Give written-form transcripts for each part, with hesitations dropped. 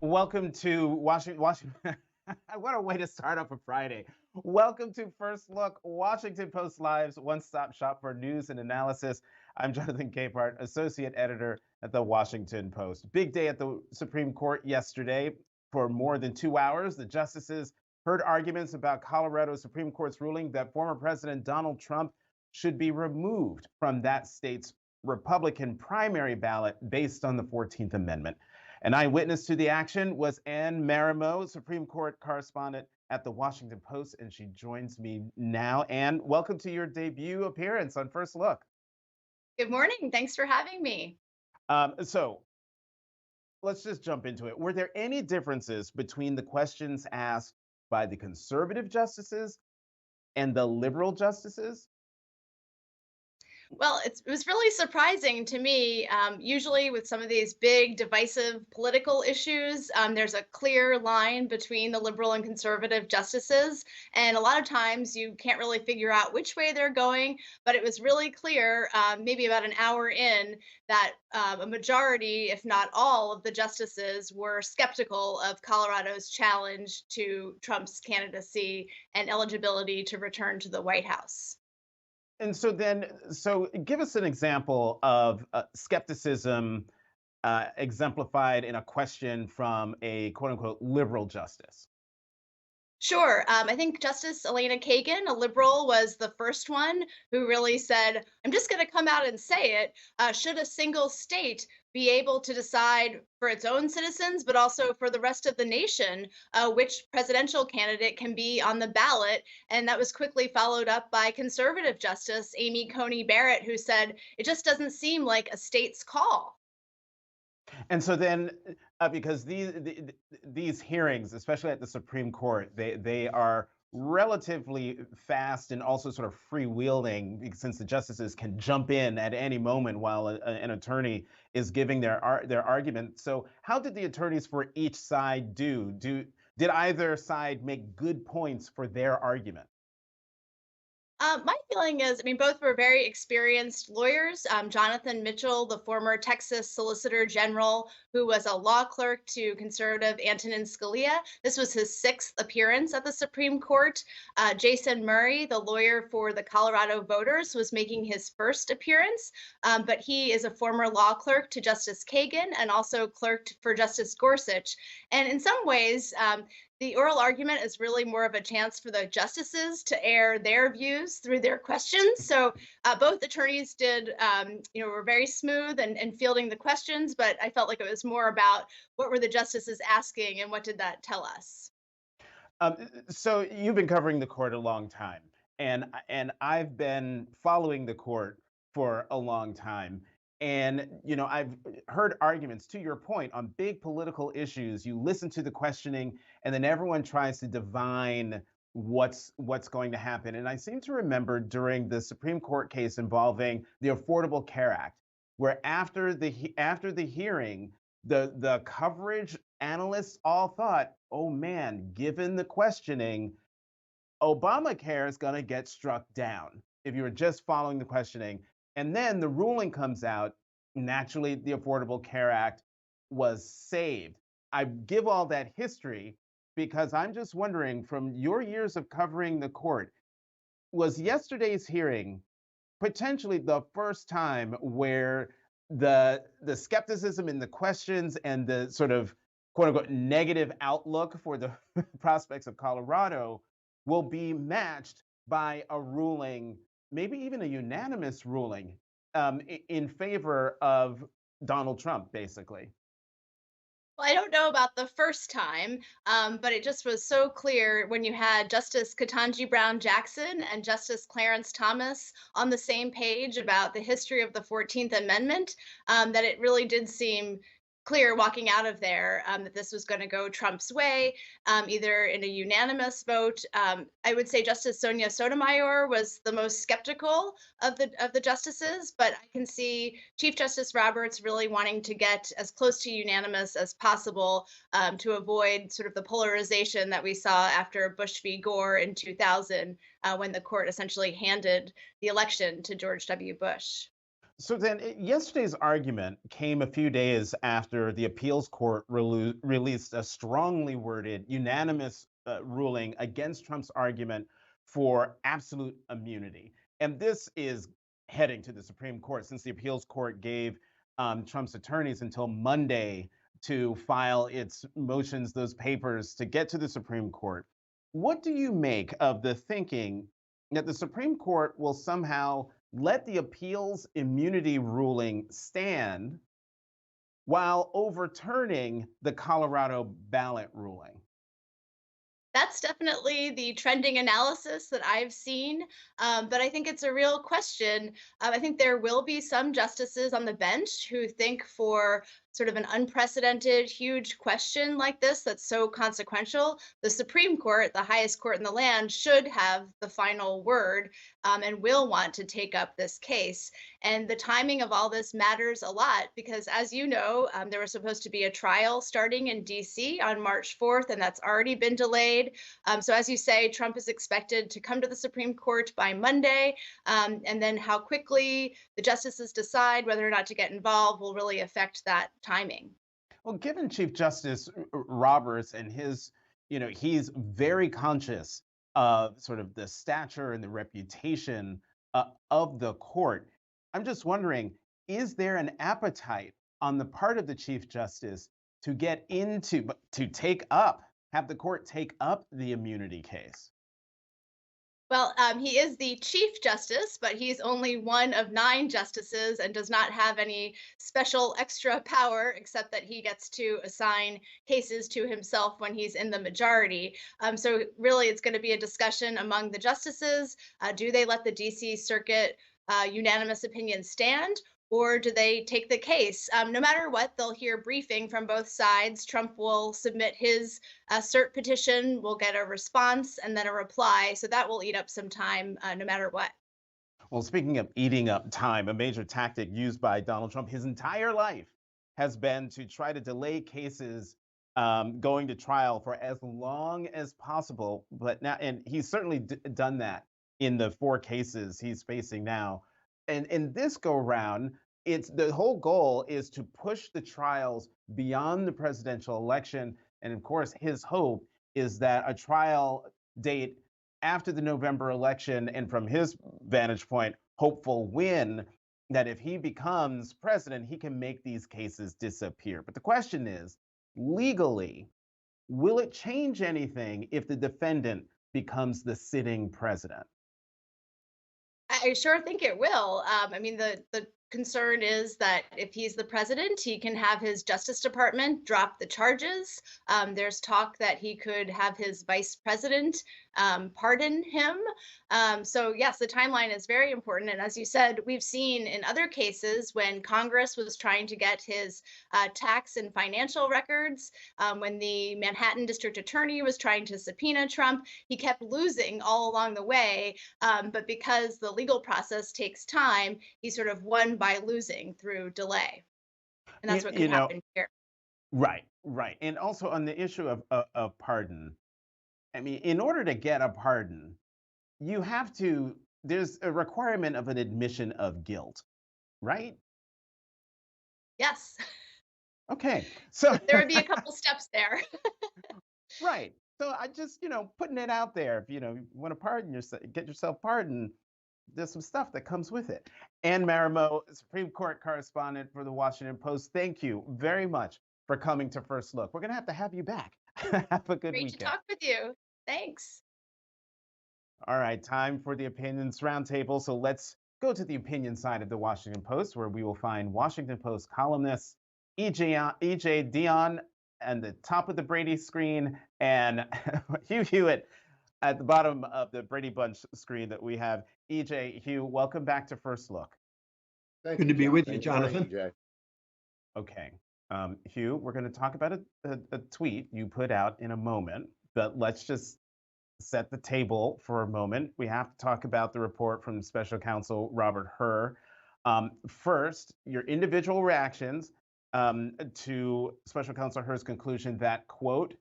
Welcome to Washington. What a way to start off a Friday. Welcome to First Look, Washington Post Live's one-stop shop for news and analysis. I'm Jonathan Capehart, associate editor at the Washington Post. Big day at the Supreme Court yesterday. For more than 2 hours, the justices heard arguments about Colorado Supreme Court's ruling that former President Donald Trump should be removed from that state's Republican primary ballot based on the 14th Amendment. An eyewitness to the action was Anne Marimo, Supreme Court correspondent at the Washington Post, and she joins me now. Anne, welcome to your debut appearance on First Look. Good morning. Thanks for having me. So let's just jump into it. Were there any differences between the questions asked by the conservative justices and the liberal justices? Well, it was really surprising to me. Usually, with some of these big, divisive political issues, there's a clear line between the liberal and conservative justices. And a lot of times you can't really figure out which way they're going. But it was really clear, maybe about an hour in, that a majority, if not all, of the justices were skeptical of Colorado's challenge to Trump's candidacy and eligibility to return to the White House. And so give us an example of skepticism exemplified in a question from a quote unquote liberal justice. Sure. I think Justice Elena Kagan, a liberal, was the first one who really said, I'm just going to come out and say it. Should a single state be able to decide for its own citizens, but also for the rest of the nation, which presidential candidate can be on the ballot? And that was quickly followed up by conservative Justice Amy Coney Barrett, who said, it just doesn't seem like a state's call. And so then, because these hearings, especially at the Supreme Court, they are relatively fast and also sort of freewheeling, since the justices can jump in at any moment while an attorney is giving their argument. So, how did the attorneys for each side do? Did either side make good points for their argument? My feeling is, I mean, both were very experienced lawyers. Jonathan Mitchell, the former Texas Solicitor General, who was a law clerk to conservative Antonin Scalia. This was his sixth appearance at the Supreme Court. Jason Murray, the lawyer for the Colorado voters, was making his first appearance, but he is a former law clerk to Justice Kagan and also clerked for Justice Gorsuch. And in some ways, the oral argument is really more of a chance for the justices to air their views through their questions. So both attorneys were very smooth and fielding the questions, but I felt like it was more about what were the justices asking and what did that tell us? So you've been covering the court a long time, and I've been following the court for a long time. And I've heard arguments to your point on big political issues. You listen to the questioning, and then everyone tries to divine what's going to happen. And I seem to remember during the Supreme Court case involving the Affordable Care Act, where after the hearing, the coverage analysts all thought, oh man, given the questioning, Obamacare is going to get struck down if you were just following the questioning. And then the ruling comes out. Naturally, the Affordable Care Act was saved. I give all that history because I'm just wondering, from your years of covering the court, was yesterday's hearing potentially the first time where the skepticism in the questions and the sort of quote unquote negative outlook for the prospects of Colorado will be matched by a ruling, maybe even a unanimous ruling, in favor of Donald Trump, basically. Well, I don't know about the first time, but it just was so clear when you had Justice Ketanji Brown Jackson and Justice Clarence Thomas on the same page about the history of the 14th Amendment, that it really did seem clear walking out of there, that this was going to go Trump's way, either in a unanimous vote. I would say Justice Sonia Sotomayor was the most skeptical of the justices, but I can see Chief Justice Roberts really wanting to get as close to unanimous as possible, to avoid sort of the polarization that we saw after Bush v. Gore in 2000, when the court essentially handed the election to George W. Bush. So then, yesterday's argument came a few days after the appeals court released a strongly worded, unanimous ruling against Trump's argument for absolute immunity. And this is heading to the Supreme Court since the appeals court gave Trump's attorneys until Monday to file its motions, those papers, to get to the Supreme Court. What do you make of the thinking that the Supreme Court will somehow let the appeals immunity ruling stand while overturning the Colorado ballot ruling? That's definitely the trending analysis that I've seen. But I think it's a real question. I think there will be some justices on the bench who think for sort of an unprecedented, huge question like this that's so consequential, the Supreme Court, the highest court in the land, should have the final word and will want to take up this case. And the timing of all this matters a lot because, as you know, there was supposed to be a trial starting in DC on March 4th, and that's already been delayed. So, as you say, Trump is expected to come to the Supreme Court by Monday. And then how quickly the justices decide whether or not to get involved will really affect that timing. Well, given Chief Justice Roberts and his, he's very conscious of sort of the stature and the reputation of the court. I'm just wondering, is there an appetite on the part of the Chief Justice to get into, to take up, have the court take up the immunity case? Well, he is the Chief Justice, but he's only one of 9 justices and does not have any special extra power except that he gets to assign cases to himself when he's in the majority. So, really, it's going to be a discussion among the justices. Do they let the DC Circuit unanimous opinion stand? Or do they take the case? No matter what, they'll hear briefing from both sides. Trump will submit his cert petition, we'll get a response and then a reply. So that will eat up some time no matter what. Well, speaking of eating up time, a major tactic used by Donald Trump his entire life has been to try to delay cases going to trial for as long as possible. But now, and he's certainly done that in the 4 cases he's facing now. And in this go round, it's the whole goal is to push the trials beyond the presidential election. And of course, his hope is that a trial date after the November election, and from his vantage point, hopeful win, that if he becomes president, he can make these cases disappear. But the question is, legally, will it change anything if the defendant becomes the sitting president? I sure think it will. I mean, the concern is that if he's the president, he can have his Justice Department drop the charges. There's talk that he could have his vice president pardon him. So, yes, the timeline is very important. And as you said, we've seen in other cases when Congress was trying to get his tax and financial records, when the Manhattan District Attorney was trying to subpoena Trump, he kept losing all along the way. But because the legal process takes time, he sort of won by losing through delay. And You, that's what you could know, happen here. right, right. And also on the issue of pardon, I mean, in order to get a pardon, you have to, there's a requirement of an admission of guilt, right? Yes, Okay. So, there would be a couple steps there. right. So I just, putting it out there, if, you want to pardon yourself, get yourself pardoned, there's some stuff that comes with it. Ann Marimo, Supreme Court correspondent for the Washington Post, thank you very much for coming to First Look. We're going to have you back. Have a good Great to weekend. talk with you. Thanks. All right, time for the Opinions Roundtable. So let's go to the opinion side of the Washington Post, where we will find Washington Post columnists E.J. Dion at the top of the Brady screen and Hugh Hewitt at the bottom of the Brady Bunch screen that we have. E.J., Hugh, welcome back to First Look. Thank Good you, to be John. with you, Thank for having Jonathan. me, Jay. Okay. Hugh, we're going to talk about a tweet you put out in a moment, but let's just set the table for a moment. We have to talk about the report from Special Counsel Robert Hur. First, your individual reactions to Special Counsel Hur's conclusion that, quote,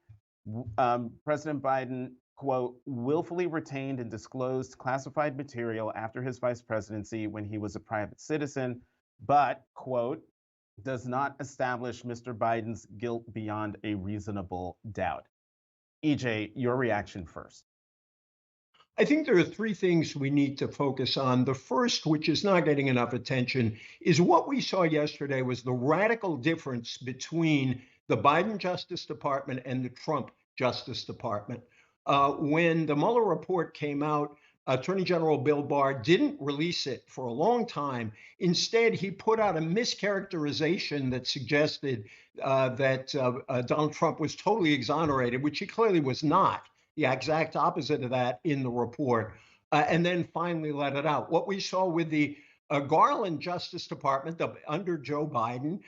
President Biden, quote, willfully retained and disclosed classified material after his vice presidency when he was a private citizen, but, quote, does not establish Mr. Biden's guilt beyond a reasonable doubt. EJ, your reaction first. I think there are three things we need to focus on. The first, which is not getting enough attention, is what we saw yesterday was the radical difference between the Biden Justice Department and the Trump Justice Department. When the Mueller report came out, Attorney General Bill Barr didn't release it for a long time. Instead, he put out a mischaracterization that suggested that Donald Trump was totally exonerated, which he clearly was not. The exact opposite of that in the report, and then finally let it out. What we saw with the Garland Justice Department under Joe Biden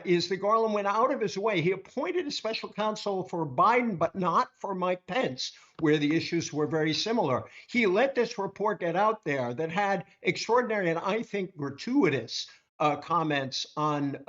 is that Garland went out of his way. He appointed a special counsel for Biden, but not for Mike Pence, where the issues were very similar. He let this report get out there that had extraordinary and I think gratuitous comments on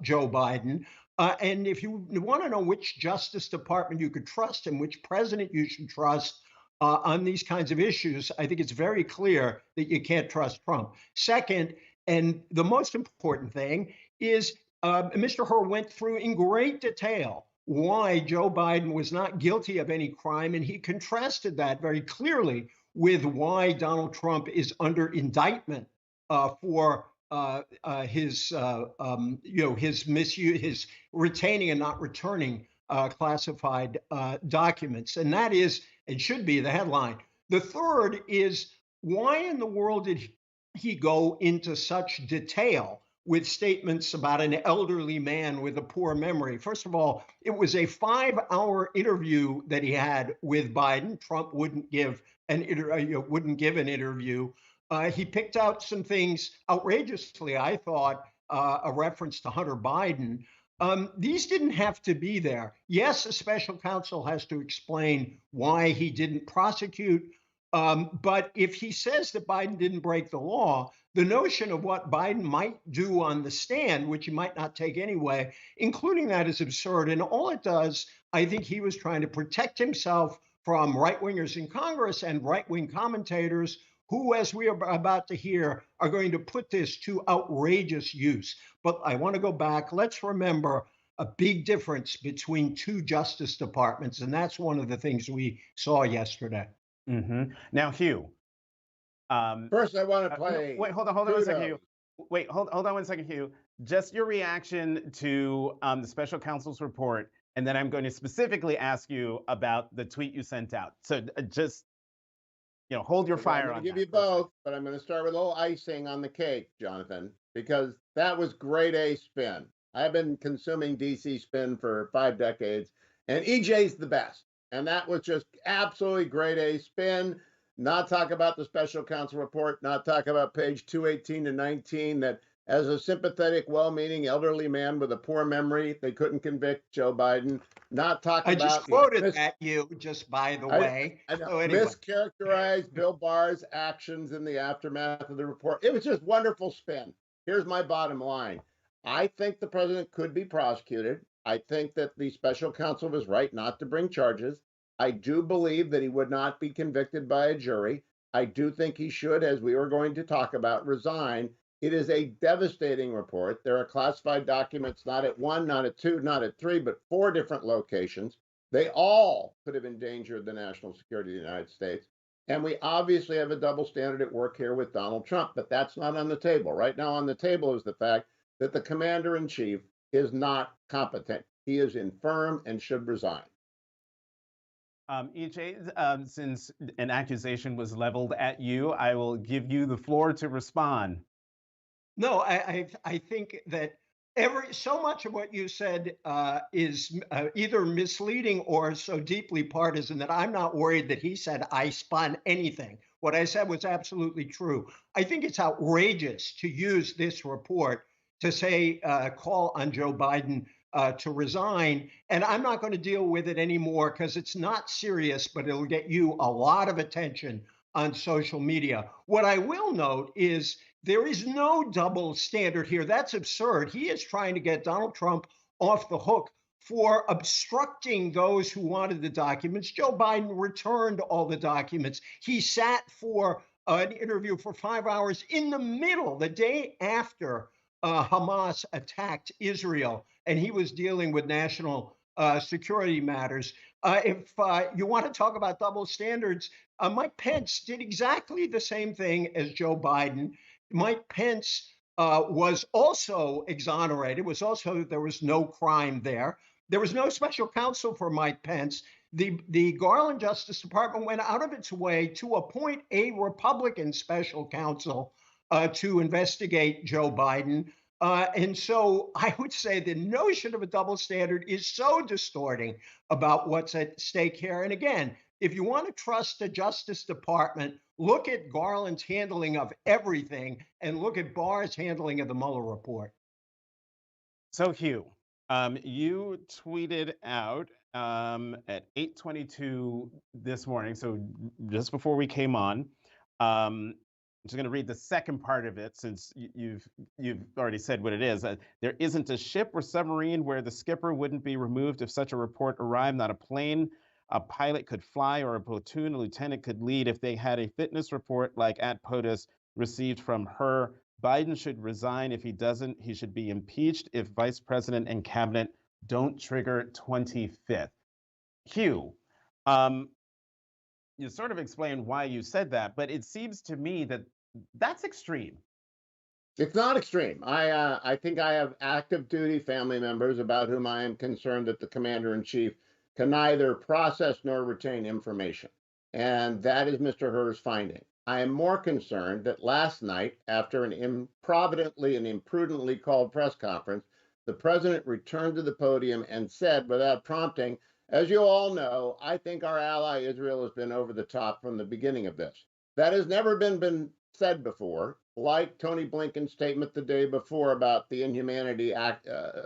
Joe Biden. And if you want to know which Justice Department you could trust and which president you should trust on these kinds of issues, I think it's very clear that you can't trust Trump. Second, and the most important thing is Mr. Hur went through in great detail why Joe Biden was not guilty of any crime, and he contrasted that very clearly with why Donald Trump is under indictment for his misuse, his retaining and not returning classified documents. And that is, and should be, the headline. The third is, why in the world did he go into such detail with statements about an elderly man with a poor memory? First of all, it was a 5-hour interview that he had with Biden. Trump wouldn't give an interview. He picked out some things outrageously, I thought, a reference to Hunter Biden. These didn't have to be there. Yes, a special counsel has to explain why he didn't prosecute. But if he says that Biden didn't break the law, the notion of what Biden might do on the stand, which he might not take anyway, including that, is absurd. And all it does, I think he was trying to protect himself from right-wingers in Congress and right-wing commentators who, as we are about to hear, are going to put this to outrageous use. But I want to go back. Let's remember a big difference between two Justice Departments, and that's one of the things we saw yesterday. Mm-hmm. Now, Hugh. First, I want to play. Wait, hold on 1 second, Hugh. Wait, hold on 1 second, Hugh. Just your reaction to the special counsel's report, and then I'm going to specifically ask you about the tweet you sent out. So just, hold your fire on that. I'm going to give you both, but I'm going to start with a little icing on the cake, Jonathan, because that was grade A spin. I've been consuming DC spin for 5 decades, and EJ's the best. And that was just absolutely grade A spin. Not talk about the special counsel report, not talk about page 218 to 19, that as a sympathetic, well-meaning elderly man with a poor memory, they couldn't convict Joe Biden. Not talk about— I just quoted at you, just by the way. I know, so anyway. Mischaracterized Bill Barr's actions in the aftermath of the report. It was just wonderful spin. Here's my bottom line. I think the president could be prosecuted. I think that the special counsel was right not to bring charges. I do believe that he would not be convicted by a jury. I do think he should, as we were going to talk about, resign. It is a devastating report. There are classified documents, not at 1, not at 2, not at 3, but 4 different locations. They all could have endangered the national security of the United States. And we obviously have a double standard at work here with Donald Trump, but that's not on the table. Right now on the table is the fact that the commander-in-chief is not competent. He is infirm and should resign. EJ, since an accusation was leveled at you, I will give you the floor to respond. No, I think that so much of what you said is either misleading or so deeply partisan that I'm not worried that he said I spun anything. What I said was absolutely true. I think it's outrageous to use this report to say, call on Joe Biden to resign. And I'm not going to deal with it anymore because it's not serious, but it'll get you a lot of attention on social media. What I will note is there is no double standard here. That's absurd. He is trying to get Donald Trump off the hook for obstructing those who wanted the documents. Joe Biden returned all the documents. He sat for an interview for 5 hours in the middle, the day after Hamas attacked Israel, and he was dealing with national security matters. If you want to talk about double standards, Mike Pence did exactly the same thing as Joe Biden. Mike Pence was also exonerated. There was no crime there. There was no special counsel for Mike Pence. The Garland Justice Department went out of its way to appoint a Republican special counsel to investigate Joe Biden. And so I would say the notion of a double standard is so distorting about what's at stake here. And again, if you want to trust the Justice Department, look at Garland's handling of everything and look at Barr's handling of the Mueller report. So Hugh, you tweeted out at 8:22 this morning, so just before we came on. I'm just going to read the second part of it since you've already said what it is. There isn't a ship or submarine where the skipper wouldn't be removed if such a report arrived. Not a plane a pilot could fly or a platoon a lieutenant could lead if they had a fitness report like at POTUS received from her. Biden should resign. If he doesn't, he should be impeached if vice president and cabinet don't trigger 25th. Hugh, you sort of explained why you said that, but it seems to me that that's extreme. It's not extreme. I think I have active duty family members about whom I am concerned that the commander in chief can neither process nor retain information. And that is Mr. Herr's finding. I am more concerned that last night, after an improvidently and imprudently called press conference, the president returned to the podium and said, without prompting, as you all know, I think our ally Israel has been over the top from the beginning of this. That has never been said before, like Tony Blinken's statement the day before about the inhumanity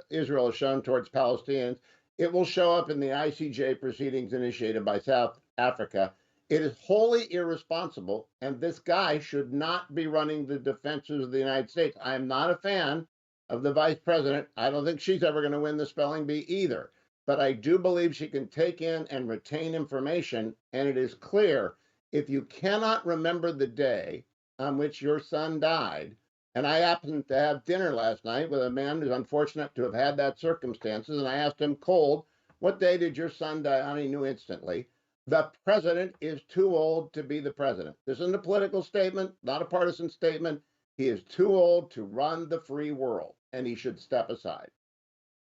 Israel has shown towards Palestinians. It will show up in the ICJ proceedings initiated by South Africa. It is wholly irresponsible, and this guy should not be running the defenses of the United States. I am not a fan of the vice president. I don't think she's ever going to win the spelling bee either. But I do believe she can take in and retain information, and it is clear if you cannot remember the day on which your son died, and I happened to have dinner last night with a man who's unfortunate to have had that circumstances, and I asked him cold, what day did your son die on? He knew instantly. The president is too old to be the president. This isn't a political statement, not a partisan statement. He is too old to run the free world, and he should step aside.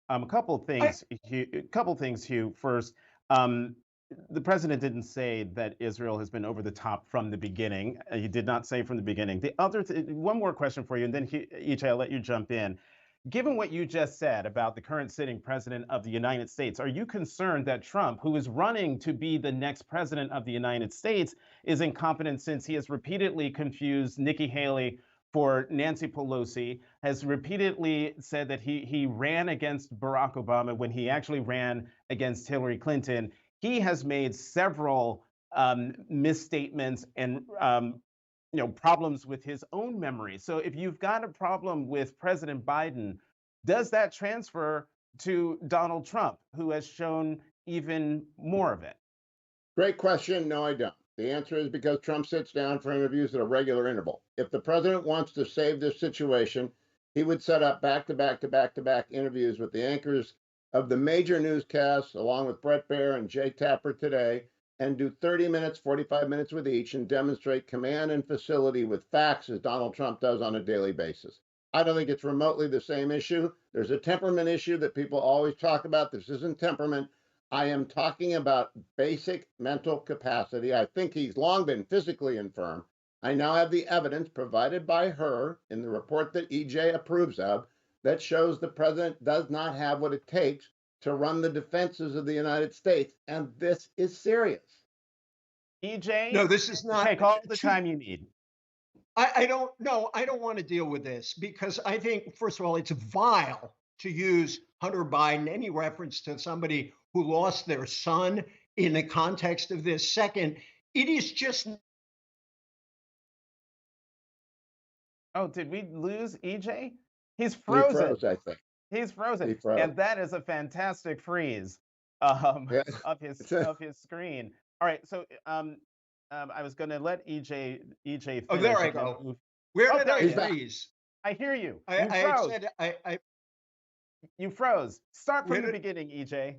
A couple of things, Hugh. First, the president didn't say that Israel has been over the top from the beginning. He did not say from the beginning. The other one more question for you, and then EJ, I'll let you jump in. Given what you just said about the current sitting president of the United States, are you concerned that Trump, who is running to be the next president of the United States, is incompetent since he has repeatedly confused Nikki Haley for Nancy Pelosi, has repeatedly said that he ran against Barack Obama when he actually ran against Hillary Clinton? He has made several misstatements and problems with his own memory. So if you've got a problem with President Biden, does that transfer to Donald Trump, who has shown even more of it? Great question. No, I don't. The answer is because Trump sits down for interviews at a regular interval. If the president wants to save this situation, he would set up back-to-back interviews with the anchors of the major newscasts, along with Bret Baier and Jay Tapper today, and do 30 minutes, 45 minutes with each and demonstrate command and facility with facts as Donald Trump does on a daily basis. I don't think it's remotely the same issue. There's a temperament issue that people always talk about. This isn't temperament. I am talking about basic mental capacity. I think he's long been physically infirm. I now have the evidence provided by her in the report that EJ approves of that shows the president does not have what it takes to run the defenses of the United States. And this is serious. EJ? No, this is not. Take all the time you need. I don't want to deal with this because I think, first of all, it's vile to use Hunter Biden, any reference to somebody who lost their son in the context of this. Second, it is just. Oh, did we lose EJ? He's frozen. He froze, I think. He's frozen. He froze. And that is a fantastic freeze of his screen. All right, so I was going to let EJ finish. Oh, there I go. Where did I freeze? I hear you. You I had froze. said You froze. Start from Where the did- beginning, EJ.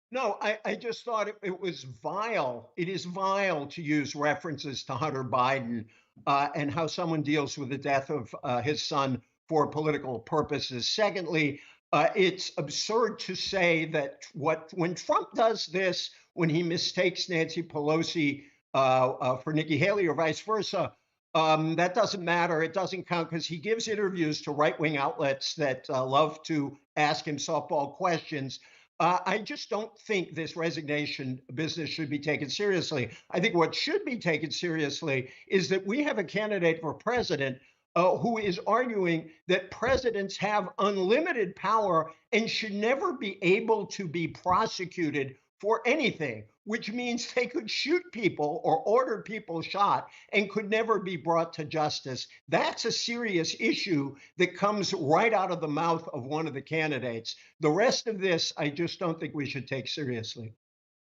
No, I just thought it was vile. It is vile to use references to Hunter Biden and how someone deals with the death of his son for political purposes. Secondly, it's absurd to say that when Trump does this, when he mistakes Nancy Pelosi for Nikki Haley or vice versa, that doesn't matter. It doesn't count because he gives interviews to right-wing outlets that love to ask him softball questions. I just don't think this resignation business should be taken seriously. I think what should be taken seriously is that we have a candidate for president who is arguing that presidents have unlimited power and should never be able to be prosecuted for anything, which means they could shoot people or order people shot and could never be brought to justice. That's a serious issue that comes right out of the mouth of one of the candidates. The rest of this, I just don't think we should take seriously.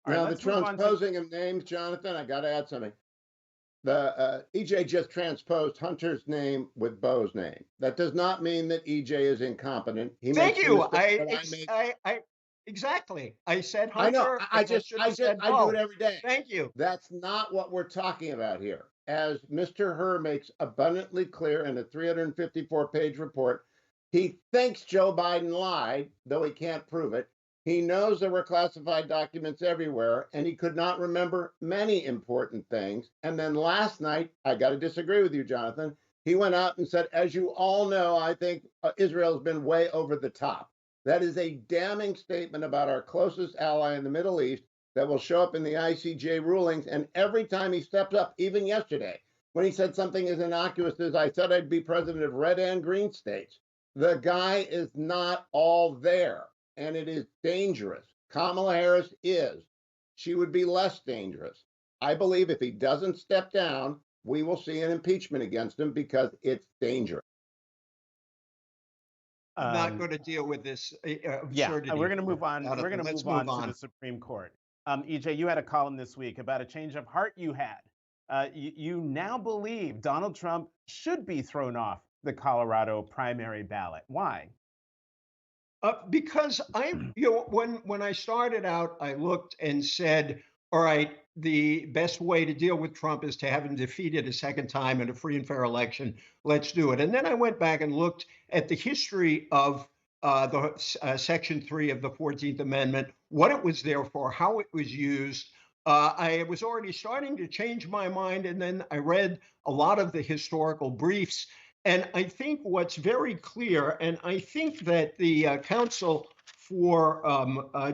All right, Now, the let's move on to transposing of names, Jonathan, I got to add something. The EJ just transposed Hunter's name with Bo's name. That does not mean that EJ is incompetent. He Thank makes the you. mistake that I make. Exactly. I said I know. Hunter. I should have said do Bo. it every day. Thank you. That's not what we're talking about here. As Mr. Herr makes abundantly clear in a 354-page report, he thinks Joe Biden lied, though he can't prove it. He knows there were classified documents everywhere, and he could not remember many important things. And then last night, I got to disagree with you, Jonathan. He went out and said, as you all know, I think Israel's been way over the top. That is a damning statement about our closest ally in the Middle East that will show up in the ICJ rulings. And every time he steps up, even yesterday, when he said something as innocuous as I said I'd be president of red and green states, the guy is not all there. And it is dangerous. Kamala Harris is. She would be less dangerous. I believe if he doesn't step down, we will see an impeachment against him because it's dangerous. I'm not going to deal with this absurdity. Yeah, we're going to move on. Jonathan, We're going to let's move on to the Supreme Court. EJ, you had a column this week about a change of heart you had. You now believe Donald Trump should be thrown off the Colorado primary ballot. Why? Because when I started out, I looked and said, all right, the best way to deal with Trump is to have him defeated a second time in a free and fair election. Let's do it. And then I went back and looked at the history of the Section 3 of the 14th Amendment, what it was there for, how it was used. I was already starting to change my mind. And then I read a lot of the historical briefs. And I think what's very clear, and I think that the counsel for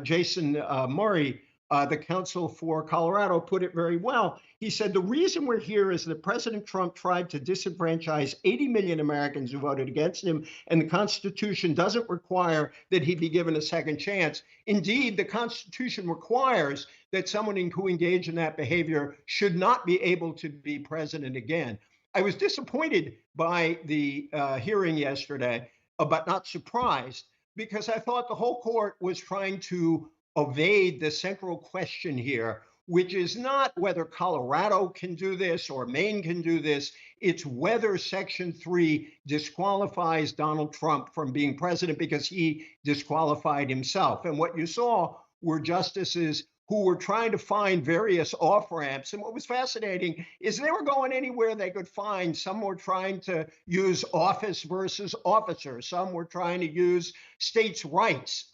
Jason Murray, the counsel for Colorado, put it very well. He said, the reason we're here is that President Trump tried to disenfranchise 80 million Americans who voted against him, and the Constitution doesn't require that he be given a second chance. Indeed, the Constitution requires that someone who engaged in that behavior should not be able to be president again. I was disappointed by the hearing yesterday, but not surprised, because I thought the whole court was trying to evade the central question here, which is not whether Colorado can do this or Maine can do this. It's whether Section 3 disqualifies Donald Trump from being president because he disqualified himself. And what you saw were justices who were trying to find various off-ramps. And what was fascinating is they were going anywhere they could find. Some were trying to use office versus officer. Some were trying to use states' rights.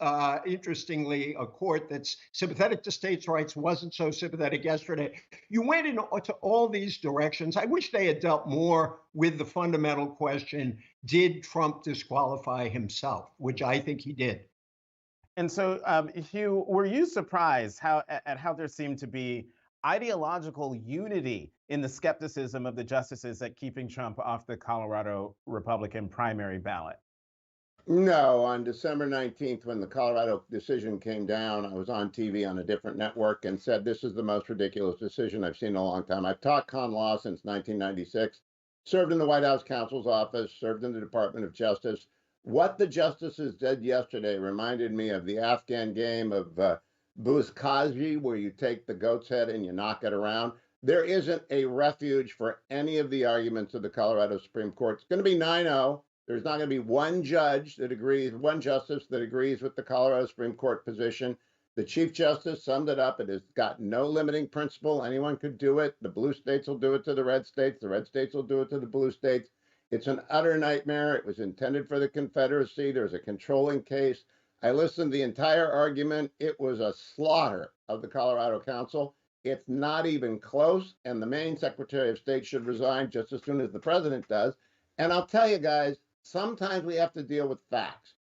Interestingly, a court that's sympathetic to states' rights wasn't so sympathetic yesterday. You went into all these directions. I wish they had dealt more with the fundamental question, did Trump disqualify himself, which I think he did. And so, Hugh, were you surprised at how there seemed to be ideological unity in the skepticism of the justices at keeping Trump off the Colorado Republican primary ballot? No, on December 19th, when the Colorado decision came down, I was on TV on a different network and said, this is the most ridiculous decision I've seen in a long time. I've taught con law since 1996, served in the White House counsel's office, served in the Department of Justice. What the justices did yesterday reminded me of the Afghan game of Buzkaji, where you take the goat's head and you knock it around. there isn't a refuge for any of the arguments of the Colorado Supreme Court. It's going to be 9-0. There's not going to be one judge that agrees, one justice that agrees with the Colorado Supreme Court position. The Chief Justice summed it up. It has got no limiting principle. Anyone could do it. The blue states will do it to the red states. The red states will do it to the blue states. It's an utter nightmare. It was intended for the Confederacy. There's a controlling case. I listened to the entire argument. It was a slaughter of the Colorado Council. It's not even close. And the Maine Secretary of State should resign just as soon as the president does. And I'll tell you guys, sometimes we have to deal with facts.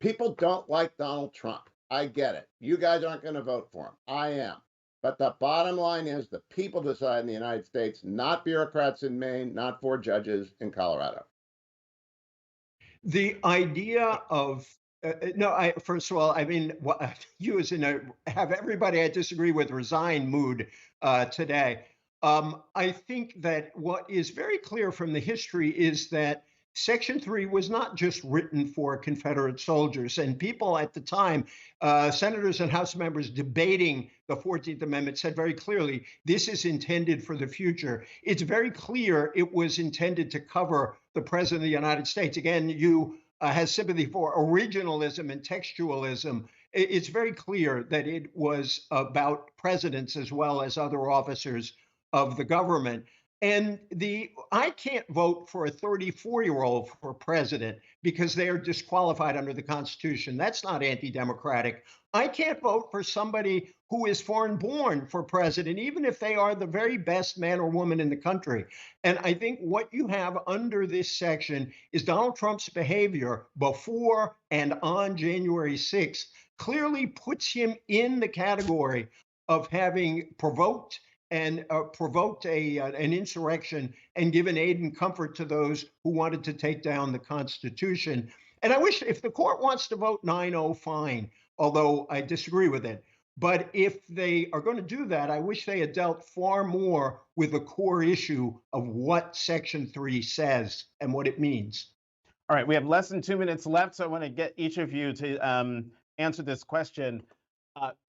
People don't like Donald Trump. I get it. You guys aren't going to vote for him. I am. But the bottom line is the people decide in the United States, not bureaucrats in Maine, not 4 judges in Colorado. The idea of no, first of all, I mean, you as in have everybody I disagree with resign mood today. I think that what is very clear from the history is that Section 3 was not just written for Confederate soldiers, and people at the time, senators and House members debating the 14th Amendment said very clearly, this is intended for the future. It's very clear it was intended to cover the President of the United States. Again, you has sympathy for originalism and textualism. It's very clear that it was about presidents as well as other officers of the government. And I can't vote for a 34-year-old for president because they are disqualified under the Constitution. That's not anti-democratic. I can't vote for somebody who is foreign born for president, even if they are the very best man or woman in the country. And I think what you have under this section is Donald Trump's behavior before and on January 6th clearly puts him in the category of having provoked an insurrection and given aid and comfort to those who wanted to take down the Constitution. And I wish, if the court wants to vote 9-0, fine, although I disagree with it. But if they are going to do that, I wish they had dealt far more with the core issue of what Section 3 says and what it means. All right, we have less than 2 minutes left, so I want to get each of you to answer this question.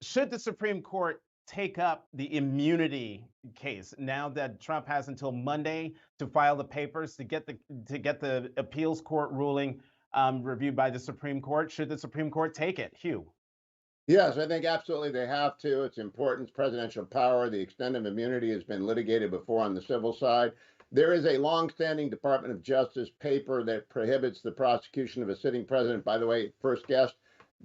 Should the Supreme Court take up the immunity case now that Trump has until Monday to file the papers to get the appeals court ruling reviewed by the Supreme Court? Should the Supreme Court take it? Hugh? Yes, I think absolutely they have to. It's important. It's presidential power. The extent of immunity has been litigated before on the civil side. There is a longstanding Department of Justice paper that prohibits the prosecution of a sitting president. By the way, first guest,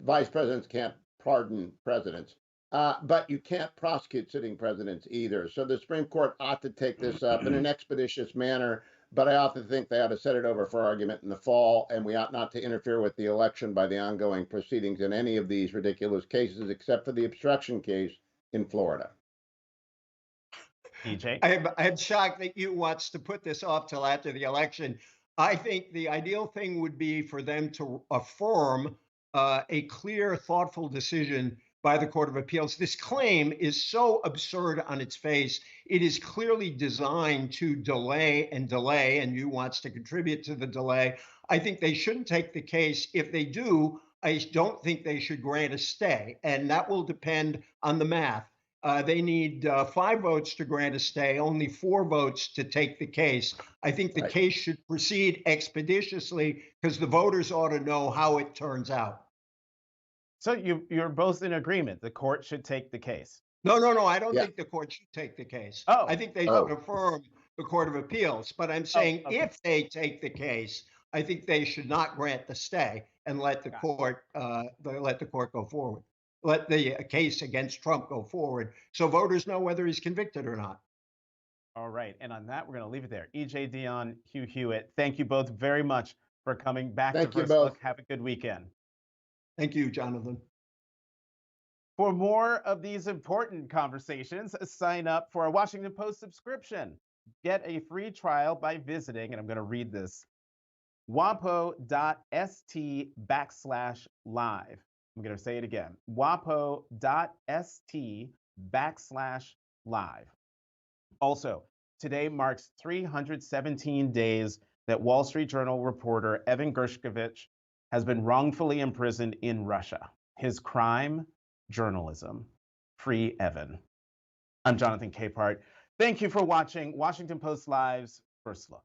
vice presidents can't pardon presidents. But you can't prosecute sitting presidents either. So the Supreme Court ought to take this up in an expeditious manner, but I often think they ought to set it over for argument in the fall, and we ought not to interfere with the election by the ongoing proceedings in any of these ridiculous cases, except for the obstruction case in Florida. EJ? I'm shocked that you wants to put this off till after the election. I think the ideal thing would be for them to affirm a clear, thoughtful decision by the Court of Appeals. This claim is so absurd on its face. It is clearly designed to delay, and you wants to contribute to the delay. I think they shouldn't take the case. If they do, I don't think they should grant a stay, and that will depend on the math. They need 5 votes to grant a stay, only 4 votes to take the case. I think the case should proceed expeditiously because the voters ought to know how it turns out. So you're both in agreement. The court should take the case. No. I don't think the court should take the case. I think they should affirm the Court of Appeals. But I'm saying if they take the case, I think they should not grant the stay and let the court go forward. Let the case against Trump go forward so voters know whether he's convicted or not. All right. And on that, we're going to leave it there. EJ Dionne, Hugh Hewitt, thank you both very much for coming back to First Look. Have a good weekend. Thank you, Jonathan. For more of these important conversations, sign up for a Washington Post subscription. Get a free trial by visiting, and I'm going to read this, wapo.st/live. I'm going to say it again, wapo.st/live. Also, today marks 317 days that Wall Street Journal reporter Evan Gershkovich has been wrongfully imprisoned in Russia. His crime, journalism. Free Evan. I'm Jonathan Capehart. Thank you for watching Washington Post Live's First Look.